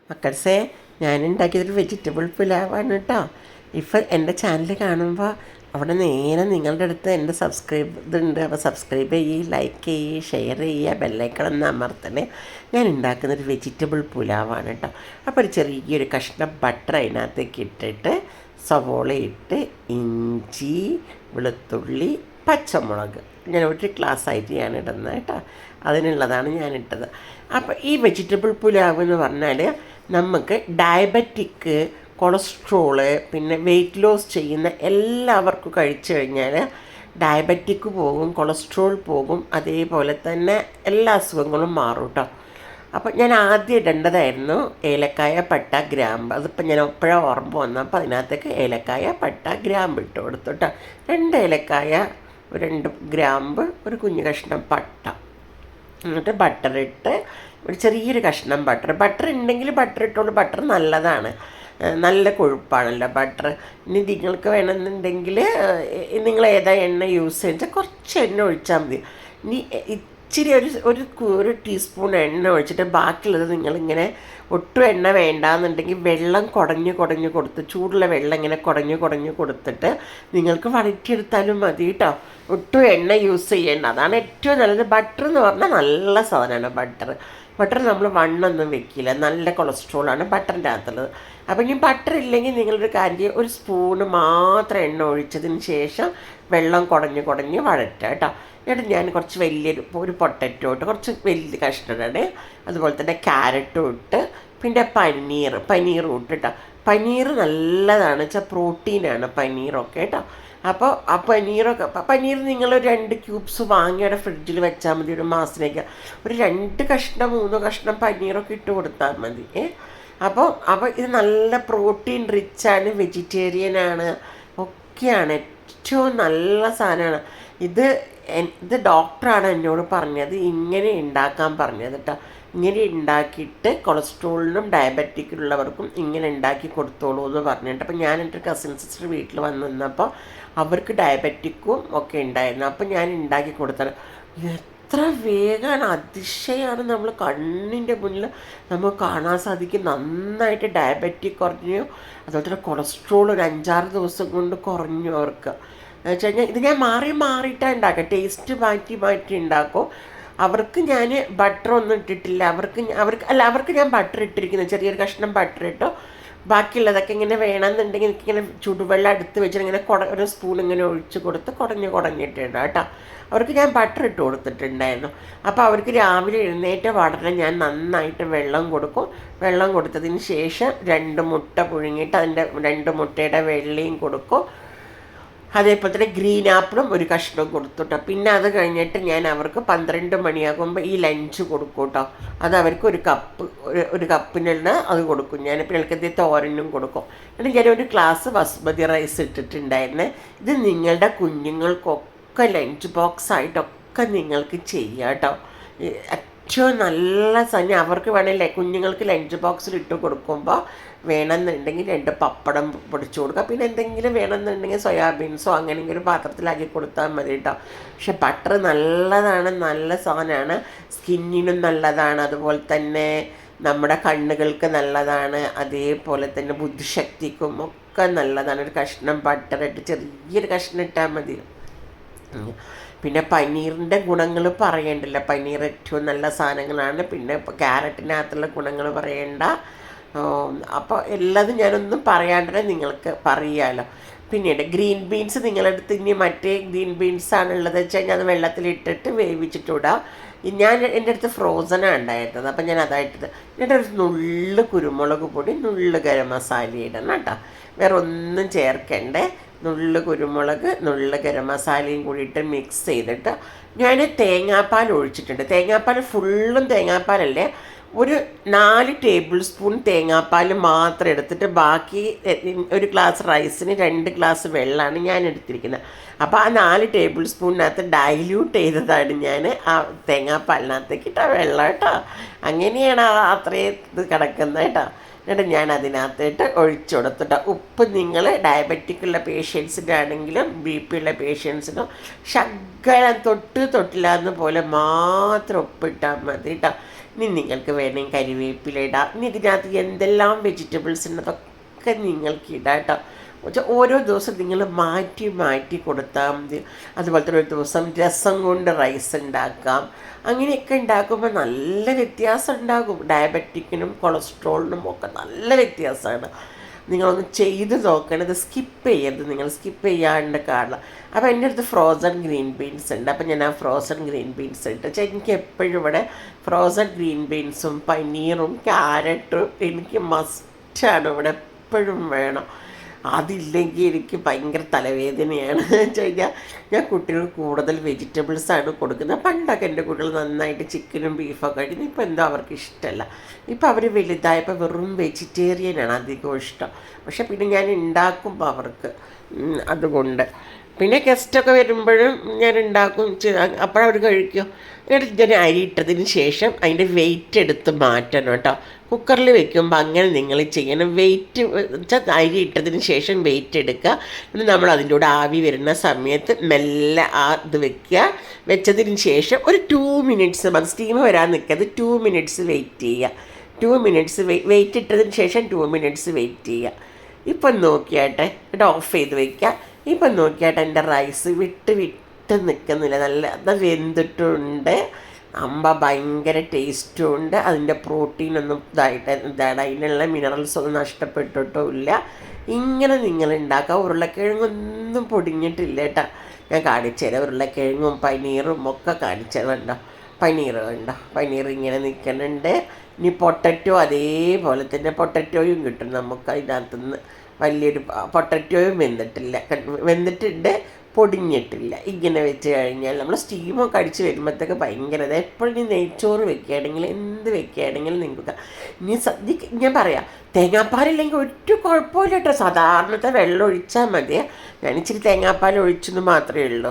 മക്കൾസേ, ഞാനുണ്ടാക്കിയതൊരു vegetable പുലാവാണ് കേട്ടോ. ഇപ്പം എൻ്റെ ചാനൽ കാണുമ്പോൾ അവിടെ നേരെ നിങ്ങളുടെ അടുത്ത് എൻ്റെ ഇതുണ്ട്. അപ്പോൾ സബ്സ്ക്രൈബ് ചെയ്യുക, ലൈക്ക് ചെയ്യുക, ഷെയർ ചെയ്യുക, ബെല്ലൈക്കൺ അമർത്തണേ. ഞാൻ ഉണ്ടാക്കുന്നൊരു വെജിറ്റബിൾ പുലാവാണ് കേട്ടോ. അപ്പോൾ ഒരു ചെറിയൊരു കഷ്ണം ബട്ടർ അതിനകത്തേക്ക് ഇട്ടിട്ട് സവോള ഇട്ട് ഇഞ്ചി, വെളുത്തുള്ളി, പച്ചമുളക് ഞാൻ ഒരു ഗ്ലാസ് ആയിട്ട് ഞാൻ ഇടുന്നത് കേട്ടോ. അതിനുള്ളതാണ് ഞാനിട്ടത്. അപ്പോൾ ഈ വെജിറ്റബിൾ പുലാവ് എന്ന് പറഞ്ഞാൽ നമുക്ക് ഡയബറ്റിക്, കൊളസ്ട്രോള്, പിന്നെ വെയിറ്റ് ലോസ് ചെയ്യുന്ന എല്ലാവർക്കും കഴിച്ചു കഴിഞ്ഞാൽ ഡയബറ്റിക് പോകും, കൊളസ്ട്രോൾ പോകും, അതേപോലെ തന്നെ എല്ലാ അസുഖങ്ങളും മാറും കേട്ടോ. അപ്പോൾ ഞാൻ ആദ്യം ഇടേണ്ടതായിരുന്നു ഏലക്കായ, പട്ട, ഗ്രാമ്പ്. അതിപ്പോൾ ഞാൻ എപ്പോഴാണ് ഓർമ്മ വന്നപ്പോൾ അതിനകത്തേക്ക് ഏലക്കായ, പട്ട, ഗ്രാമ്പ് ഇട്ട് കൊടുത്തു കേട്ടോ. 2 ഏലക്കായ, 2 ഗ്രാമ്പ്, ഒരു കുഞ്ഞു കഷ്ണം പട്ട, എന്നിട്ട് ബട്ടർ ഇട്ട് ഒരു ചെറിയൊരു കഷ്ണം ബട്ടർ ഉണ്ടെങ്കിൽ ബട്ടർ ഇട്ടോളൂ. ബട്ടർ നല്ലതാണ്, നല്ല കൊഴുപ്പാണല്ലോ ബട്ടർ. ഇനി നിങ്ങൾക്ക് വേണമെന്നുണ്ടെങ്കിൽ നിങ്ങൾ ഏതാ എണ്ണ യൂസ് ചെയ്യുക, കുറച്ച് എണ്ണ ഒഴിച്ചാൽ മതി. ഇനി ഇച്ചിരി ഒരു ടീസ്പൂൺ എണ്ണ ഒഴിച്ചിട്ട് ബാക്കിയുള്ളത് നിങ്ങളിങ്ങനെ ഒട്ടും എണ്ണ വേണ്ടാന്നുണ്ടെങ്കിൽ വെള്ളം കുടഞ്ഞ് കൊടുത്ത്, ചൂടുള്ള വെള്ളം ഇങ്ങനെ കുടഞ്ഞ് കൊടുത്തിട്ട് നിങ്ങൾക്ക് വഴറ്റിയെടുത്താലും മതി കേട്ടോ. ഒട്ടും എണ്ണ യൂസ് ചെയ്യേണ്ട, അതാണ് ഏറ്റവും നല്ലത്. ബട്ടർ എന്ന് പറഞ്ഞാൽ നല്ല സാധനമാണ് ബട്ടർ നമ്മൾ വണ്ണൊന്നും വെക്കില്ല, നല്ല കൊളസ്ട്രോളാണ് ബട്ടറിൻ്റെ അകത്തുള്ളത്. അപ്പം ഇനി ബട്ടർ ഇല്ലെങ്കിൽ നിങ്ങളൊരു കാര്യം, ഒരു സ്പൂണ് മാത്രം എണ്ണ ഒഴിച്ചതിന് ശേഷം വെള്ളം കുടഞ്ഞ് വഴറ്റുക കേട്ടോ. എന്നിട്ട് ഞാൻ കുറച്ച് ഒരു പൊട്ടറ്റോ ഇട്ട്, കുറച്ച് വലിയ കഷ്ണമാണ്, അതുപോലെ തന്നെ ക്യാരറ്റും ഇട്ട്, പിന്നെ പനീറും ഇട്ടിട്ടോ. പനീർ നല്ലതാണ് വെച്ചാൽ പ്രോട്ടീനാണ് പനീറൊക്കെ കേട്ടോ. അപ്പോൾ ആ പനീർ നിങ്ങൾ 2 ക്യൂബ്സ് വാങ്ങി അവിടെ ഫ്രിഡ്ജിൽ വെച്ചാൽ മതി. ഒരു മാസത്തേക്ക് ഒരു 2 കഷ്ണം 3 കഷ്ണം പനീറൊക്കെ ഇട്ട് കൊടുത്താൽ മതി. അപ്പോൾ ഇത് നല്ല പ്രോട്ടീൻ റിച്ചാണ്, വെജിറ്റേറിയനാണ്, ഒക്കെയാണ്, ഏറ്റവും നല്ല സാധനമാണ് ഇത്. ഡോക്ടറാണ് എന്നോട് പറഞ്ഞത്, ഇങ്ങനെ ഉണ്ടാക്കാൻ പറഞ്ഞത് കേട്ടോ. ഇങ്ങനെ ഉണ്ടാക്കിയിട്ട് കൊളസ്ട്രോളിനും ഡയബറ്റിക്കുള്ളവർക്കും ഇങ്ങനെ ഉണ്ടാക്കി കൊടുത്തോളൂ എന്ന് പറഞ്ഞിട്ട്. അപ്പോൾ ഞാൻ എൻ്റെ കസിൻ സിസ്റ്റർ വീട്ടിൽ വന്ന് നിന്നപ്പോൾ അവർക്ക് ഡയബറ്റിക്കും ഒക്കെ ഉണ്ടായിരുന്നു. അപ്പോൾ ഞാൻ ഉണ്ടാക്കി കൊടുത്തത് എത്ര വേഗമാണ്, അതിശയമാണ്. നമ്മൾ കണ്ണിൻ്റെ മുന്നിൽ നമുക്ക് കാണാൻ സാധിക്കും. നന്നായിട്ട് ഡയബറ്റിക് കുറഞ്ഞു, അതുപോലെ തന്നെ കൊളസ്ട്രോൾ ഒരു 5-6 ദിവസം കൊണ്ട് കുറഞ്ഞു അവർക്ക്. എന്ന് വെച്ച് കഴിഞ്ഞാൽ ഇത് ഞാൻ മാറിയിട്ടാണ് ഉണ്ടാക്കുക, ടേസ്റ്റ് മാറ്റി ഉണ്ടാക്കും. അവർക്ക് ഞാൻ ബട്ടർ ഒന്നും ഇട്ടിട്ടില്ല, അവർക്ക് ഞാൻ ബട്ടർ ഇട്ടിരിക്കുന്നത്, ചെറിയൊരു കഷ്ണം ബട്ടർ ഇട്ടോ. ബാക്കിയുള്ളതൊക്കെ ഇങ്ങനെ വേണമെന്നുണ്ടെങ്കിൽ എനിക്കിങ്ങനെ ചുടുവെള്ളം എടുത്ത് വെച്ചിട്ട് ഇങ്ങനെ ഒരു സ്പൂൺ ഇങ്ങനെ ഒഴിച്ച് കൊടുത്ത് കുടഞ്ഞിട്ടുണ്ട് കേട്ടോ. അവർക്ക് ഞാൻ ബട്ടർ ഇട്ട് കൊടുത്തിട്ടുണ്ടായിരുന്നു. അപ്പോൾ അവർക്ക് രാവിലെ എഴുന്നേറ്റ പാടനെ ഞാൻ നന്നായിട്ട് വെള്ളം കൊടുക്കും. വെള്ളം കൊടുത്തതിന് ശേഷം 2 മുട്ട പുഴുങ്ങിയിട്ട് അതിൻ്റെ 2 മുട്ടയുടെ വെള്ളയും കൊടുക്കും. അതേപോലെ തന്നെ ഗ്രീൻ ആപ്പിളും ഒരു കഷ്ണം കൊടുത്തുട്ടോ. പിന്നെ അത് കഴിഞ്ഞിട്ട് ഞാൻ അവർക്ക് 12 മണിയാകുമ്പോൾ ഈ ലഞ്ച് കൊടുക്കും കേട്ടോ. അത് അവർക്ക് ഒരു കപ്പിനുള്ള അത് കൊടുക്കും ഞാൻ. പിന്നെ എനിക്കത് തോരനും കൊടുക്കും. എന്നിട്ട് ഞാൻ ഒരു ഗ്ലാസ് ബസ്മതി റൈസ് ഇട്ടിട്ടുണ്ടായിരുന്നേ. ഇത് നിങ്ങളുടെ കുഞ്ഞുങ്ങൾക്കൊക്കെ ലഞ്ച് ബോക്സ് ആയിട്ടൊക്കെ നിങ്ങൾക്ക് ചെയ്യാം കേട്ടോ. ഏറ്റവും നല്ല സാധനം. അവർക്ക് വേണമെങ്കിൽ കുഞ്ഞുങ്ങൾക്ക് ലഞ്ച് ബോക്സിൽ ഇട്ട് കൊടുക്കുമ്പോൾ വേണമെന്നുണ്ടെങ്കിൽ 2 പപ്പടം പൊടിച്ചു കൊടുക്കുക. പിന്നെ എന്തെങ്കിലും വേണമെന്നുണ്ടെങ്കിൽ സോയാബീൻസോ അങ്ങനെയെങ്കിലും ഒരു പാത്രത്തിലാക്കി കൊടുത്താൽ മതി കേട്ടോ. പക്ഷെ ബട്ടർ നല്ലതാണ്, നല്ല സാധനമാണ്, സ്കിന്നിനും നല്ലതാണ്, അതുപോലെ തന്നെ നമ്മുടെ കണ്ണുകൾക്ക് നല്ലതാണ്, അതേപോലെ തന്നെ ബുദ്ധിശക്തിക്കും ഒക്കെ നല്ലതാണ്. ഒരു കഷ്ണം ബട്ടറിട്ട് ചെറിയൊരു കഷ്ണം ഇട്ടാൽ മതി. പിന്നെ പനീറിൻ്റെ ഗുണങ്ങൾ പറയണ്ടല്ലോ, പനീർ ഏറ്റവും നല്ല സാധനങ്ങളാണ്. പിന്നെ ക്യാരറ്റിനകത്തുള്ള ഗുണങ്ങൾ പറയണ്ട. അപ്പോൾ എല്ലാതും ഞാനൊന്നും പറയാണ്ടേ നിങ്ങൾക്ക് പറയാമല്ലോ. പിന്നീട് ഗ്രീൻ ബീൻസ് നിങ്ങളെടുത്ത്, ഇനി മറ്റേ ഗ്രീൻ ബീൻസാണുള്ളത് വെച്ച് കഴിഞ്ഞാൽ അത് വെള്ളത്തിലിട്ടിട്ട് വേവിച്ചിട്ടിടാം. ഞാൻ എൻ്റെ അടുത്ത് ഫ്രോസനാണ് ഉണ്ടായിരുന്നത്, അപ്പം ഞാൻ അതായിട്ടത്. എന്നിട്ട് ഒരു നുള്ള് കുരുമുളക് പൊടി, നുള്ള് ഗരം മസാല ഇടണം കേട്ടോ. വേറെ ഒന്നും ചേർക്കണ്ടേ. നുള്ള് കുരുമുളക്, നുള്ള് ഗരം മസാലയും കൂടിയിട്ട് മിക്സ് ചെയ്തിട്ട് ഞാൻ തേങ്ങാപ്പാൽ ഒഴിച്ചിട്ടുണ്ട്. തേങ്ങാപ്പാൽ ഫുള്ളും തേങ്ങാപ്പാലല്ലേ, ഒരു 4 ടേബിൾ സ്പൂൺ തേങ്ങാപ്പാൽ മാത്രം എടുത്തിട്ട് ബാക്കി ഒരു ഗ്ലാസ് റൈസിന് 2 ഗ്ലാസ് വെള്ളമാണ് ഞാൻ എടുത്തിരിക്കുന്നത്. അപ്പോൾ ആ 4 ടേബിൾ സ്പൂണിനകത്ത് ഡൈല്യൂട്ട് ചെയ്തതാണ് ഞാൻ ആ തേങ്ങാപ്പാലിനകത്തേക്ക് ഇട്ട വെള്ളം കേട്ടോ. അങ്ങനെയാണ് അത്രയും ഇത് കിടക്കുന്നത് കേട്ടോ. എന്നിട്ട് ഞാൻ അതിനകത്തിട്ട് ഒഴിച്ചു കൊടുത്തിട്ട്, ഉപ്പ് നിങ്ങൾ ഡയബറ്റിക്കുള്ള പേഷ്യൻസിൻ്റെ ആണെങ്കിലും BP ഉള്ള പേഷ്യൻസിനും ശകലം തൊട്ടില്ലാന്ന് പോലെ മാത്രം ഉപ്പിട്ടാൽ മതി കേട്ടോ. ഇനി നിങ്ങൾക്ക് വേണമെങ്കിൽ കരിവേപ്പില ഇടാം. ഇനി ഇതിനകത്ത് എന്തെല്ലാം വെജിറ്റബിൾസ് ഉണ്ട് അതൊക്കെ നിങ്ങൾക്ക് ഇടാം കേട്ടോ. പക്ഷേ ഓരോ ദിവസം നിങ്ങൾ മാറ്റി മാറ്റി കൊടുത്താൽ മതി. അതുപോലെ തന്നെ ഒരു ദിവസം രസം കൊണ്ട് റൈസ് ഉണ്ടാക്കാം. അങ്ങനെയൊക്കെ ഉണ്ടാക്കുമ്പോൾ നല്ല വ്യത്യാസം ഉണ്ടാകും. ഡയബറ്റിക്കിനും കൊളസ്ട്രോളിനും ഒക്കെ നല്ല വ്യത്യാസമാണ്. നിങ്ങളൊന്ന് ചെയ്ത് നോക്കണം. ഇത് സ്കിപ്പ് ചെയ്യരുത്, നിങ്ങൾ സ്കിപ്പ് ചെയ്യാണ്ട് കാണാം. അപ്പോൾ എൻ്റെ അടുത്ത് ഫ്രോസൺ ഗ്രീൻ ബീൻസ് ഉണ്ട്. അപ്പോൾ ഞാൻ ആ ഫ്രോസൺ ഗ്രീൻ ബീൻസ് ഇട്ട് എനിക്ക് എപ്പോഴും ഇവിടെ ഫ്രോസൺ ഗ്രീൻ ബീൻസും പനീറും ക്യാരറ്റും എനിക്ക് മസ്റ്റാണ്, ഇവിടെ എപ്പോഴും വേണം. അതില്ലെങ്കിൽ എനിക്ക് ഭയങ്കര തലവേദനയാണ് കഴിഞ്ഞാൽ ഞാൻ കുട്ടികൾക്ക് കൂടുതൽ വെജിറ്റബിൾസാണ് കൊടുക്കുന്നത്. പണ്ടൊക്കെ എൻ്റെ കുട്ടികൾ നന്നായിട്ട് ചിക്കനും ബീഫൊക്കെ കഴിക്കുന്നത്. ഇപ്പോൾ എന്തോ അവർക്ക് ഇഷ്ടമല്ല. ഇപ്പോൾ അവർ വലുതായപ്പോൾ വെറും വെജിറ്റേറിയനാണ് അധികം ഇഷ്ടം. പക്ഷെ പിന്നെ ഞാൻ ഉണ്ടാക്കുമ്പോൾ അവർക്ക് അതുകൊണ്ട് പിന്നെ ഗസ്റ്റൊക്കെ വരുമ്പോഴും ഞാൻ ഉണ്ടാക്കും, അപ്പോഴവർ കഴിക്കും. എന്നിട്ട് ഞാൻ അരി ഇട്ടതിന് ശേഷം അതിൻ്റെ വെയിറ്റ് എടുത്ത് മാറ്റണം കേട്ടോ. കുക്കറിൽ വെക്കുമ്പോൾ അങ്ങനെ നിങ്ങൾ ചെയ്യണം. വെയിറ്റ് വെച്ചാൽ അരി ഇട്ടതിന് ശേഷം വെയിറ്റ് എടുക്കുക. പിന്നെ നമ്മൾ അതിൻ്റെ കൂടെ ആവി വരുന്ന സമയത്ത് മെല്ലെ ആ ഇത് വെക്കുക. വെച്ചതിന് ശേഷം ഒരു 2 മിനിറ്റ്സ് മതി. സ്റ്റീം വരാൻ നിൽക്കാതെ 2 മിനിറ്റ്സ് വെയിറ്റ് ചെയ്യുക. 2 മിനിറ്റ്സ് വെയിറ്റ് ഇട്ടതിന് ശേഷം 2 മിനിറ്റ്സ് വെയിറ്റ് ചെയ്യുക. ഇപ്പം നോക്കിയാട്ടെ, എന്നിട്ട് ഓഫ് ചെയ്ത് വയ്ക്കുക. ഇപ്പം നോക്കിയാട്ടെ എൻ്റെ റൈസ് വിട്ട് നിൽക്കുന്നില്ല, നല്ല വെന്തിട്ടുണ്ട്. ഭയങ്കര ടേസ്റ്റും ഉണ്ട്. അതിൻ്റെ പ്രോട്ടീനൊന്നും ഇതാണ്, അതിനുള്ള മിനറൽസ് ഒന്നും നഷ്ടപ്പെട്ടിട്ടുമില്ല. ഇങ്ങനെ നിങ്ങൾ ഉണ്ടാക്കുക. ഉരുളക്കിഴങ്ങൊന്നും പൊടിഞ്ഞിട്ടില്ല കേട്ടോ. ഞാൻ കാണിച്ചു തരാം. ഉരുളക്കിഴങ്ങും പനീറും ഒക്കെ കാണിച്ചു കണ്ടോ. പനീർ ഇങ്ങനെ നിൽക്കുന്നുണ്ട്. ഇനി പൊട്ടറ്റോ അതേപോലെ തന്നെ പൊട്ടറ്റോയും കിട്ടും നമുക്ക് അതിനകത്തുനിന്ന്. വലിയൊരു പൊട്ടറ്റോയും വെന്തിട്ടുണ്ട്, പൊടിഞ്ഞിട്ടില്ല. ഇങ്ങനെ വെച്ച് കഴിഞ്ഞാൽ നമ്മൾ സ്റ്റീമൊക്കെ അടിച്ച് വരുമ്പോഴത്തേക്ക് ഭയങ്കര എപ്പോഴും ഇനി നെയ്ച്ചോറ് വെക്കുകയാണെങ്കിൽ എന്ത് വെക്കുകയാണെങ്കിലും നിങ്ങൾക്ക് ഇനി സദ്യക്ക് ഞാൻ പറയാം, തേങ്ങാപ്പാലില്ലെങ്കിൽ ഒരു കുഴപ്പമില്ല കേട്ടോ. സാധാരണത്തെ വെള്ളം ഒഴിച്ചാൽ മതി. ഞാൻ ഇച്ചിരി തേങ്ങാപ്പാൽ ഒഴിച്ചെന്ന് മാത്രമേ ഉള്ളൂ.